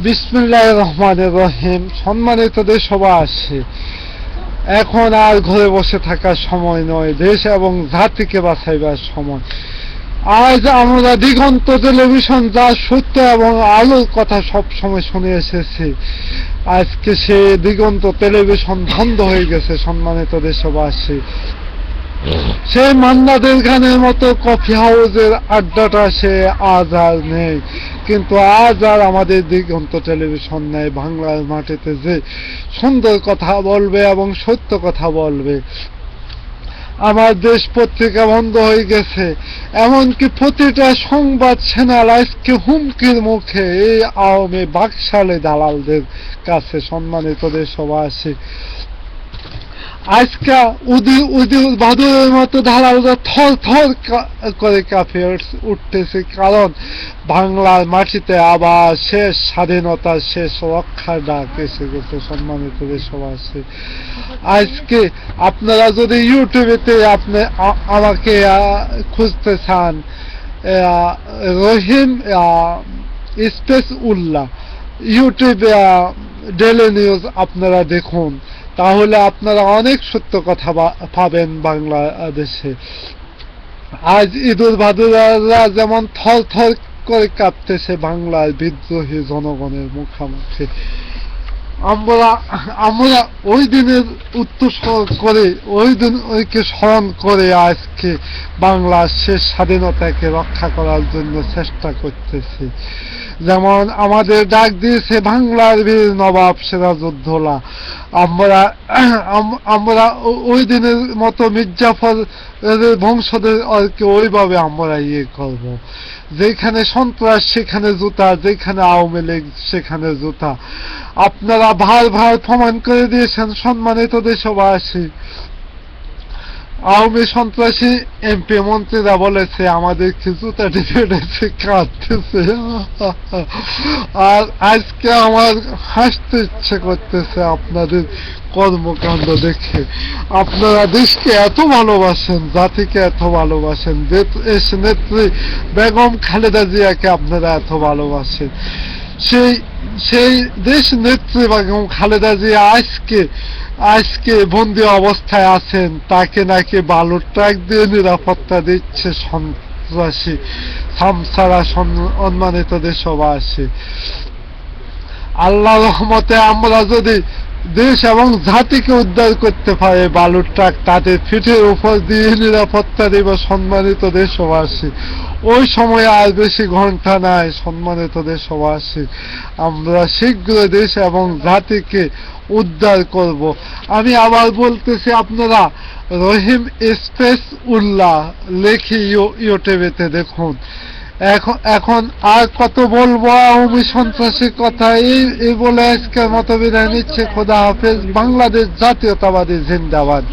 বিসমিল্লাহির রহমানির রহিম। সম্মানিত দেশবাসী, এখন আর ঘরে বসে থাকার সময় নয়, দেশ এবং জাতিকে বাঁচাইবার সময়। আজ আমরা দিগন্ত টেলিভিশন যা সত্য এবং আলোর কথা সবসময় শুনে এসেছি, আজকে সে দিগন্ত টেলিভিশন বন্ধ হয়ে গেছে। সম্মানিত দেশবাসী, সেই মান্নাদের গানের মতো কফি হাউসের আড্ডাটা সে আজ আর নেই, কিন্তু আজ আর আমাদের দিগন্ত টেলিভিশন নেই। বাংলার মাটিতে যে সুন্দর কথা বলবে এবং সত্য কথা বলবে। আমার দেশ পত্রিকা বন্ধ হয়ে গেছে, এমনকি প্রতিটা সংবাদ চ্যানেল আজকে হুমকির মুখে এই আওয়ামী বাকশালে দালালদের কাছে। সম্মানিত দেশবাসী, আজকে উদির বাদুরের মতো দালালরা থর থর করে কাঁপিয়ে উঠতেছে, কারণ বাংলার মাটিতে আবার শেষ স্বাধীনতার শেষ রক্ষার ডাক এসে গেছে। সম্মানিত দেশবাসী, আজকে আপনারা যদি ইউটিউবেতে আপনি আমাকে খুঁজতে চান, রহিম স্পেস উল্লাহ ইউটিউব ডেইলি নিউজ আপনারা দেখুন, তাহলে আপনারা অনেক সত্য কথা পাবেন বাংলাদেশে। আজ ঈদুল বাদুরা যেমন থর থর করে কাঁপতেছে বাংলার বিদ্রোহী জনগণের মুখোমুখি। আমরা ওই দিনের উত্তর করে, ওই দিনকে স্মরণ করে আজকে বাংলার শেষ স্বাধীনতাকে রক্ষা করার জন্য চেষ্টা করতেছি। যেমন আমাদের ডাক দিয়েছে বাংলার বীর নবাব সিরাজউদ্দৌলা। আমরা ওই দিনের মতো মির্জাফর বংশধর ওইভাবে আমরা করব। যেখানে সন্ত্রাস সেখানে জুতা, যেখানে আওয়ামী লীগ সেখানে জুতা। আপনারা ভার প্রমাণ করে দিয়েছেন। সম্মানিত দেশবাসী, আওয়ামী সন্ত্রাসী এমপি মন্ত্রীরা বলেছে আমাদেরকে জুতা টিপে কাঁদতেছে, আর আজকে আমার হাসতে ইচ্ছে করতেছে আপনাদের কর্মকাণ্ড দেখে। আপনারা দেশকে এত ভালোবাসেন, জাতিকে এত ভালোবাসেন, দেশ নেত্রী বেগম খালেদা জিয়াকে আপনারা এত ভালোবাসেন। সেই দেশ নেত্রী বেগম খালেদা জিয়া আজকে বন্দী অবস্থায় আছেন, তাকে নাকি বালুর ট্রাক দিয়ে নিরাপত্তা দিচ্ছে সন্ত্রাসী সামসারা। সম্মানিত দেশবাসী, আল্লাহ রহমতে আমরা যদি দেশ এবং জাতিকে উদ্ধার করতে পারে, বালুর ট্রাক তাদের পিঠের উপর দিয়ে নিরাপত্তা দিব। সম্মানিত দেশবাসী, ওই সময় আর বেশি ঘন্টা নাই। সম্মানিত দেশবাসী, আমরা শীঘ্র দেশ এবং জাতিকে উদ্ধার করব। আমি আবার বলতেছি, আপনারা রহিম স্পেস উল্লাহ লেখি ইউটিউবেতে দেখুন। এখন আর কত বলবো আওয়ামী সন্ত্রাসীর কথা। এই বলে আজকের মতো বিদায় নিচ্ছে। খোদা হাফেজ। বাংলাদেশ জাতীয়তাবাদী জিন্দাবাদ।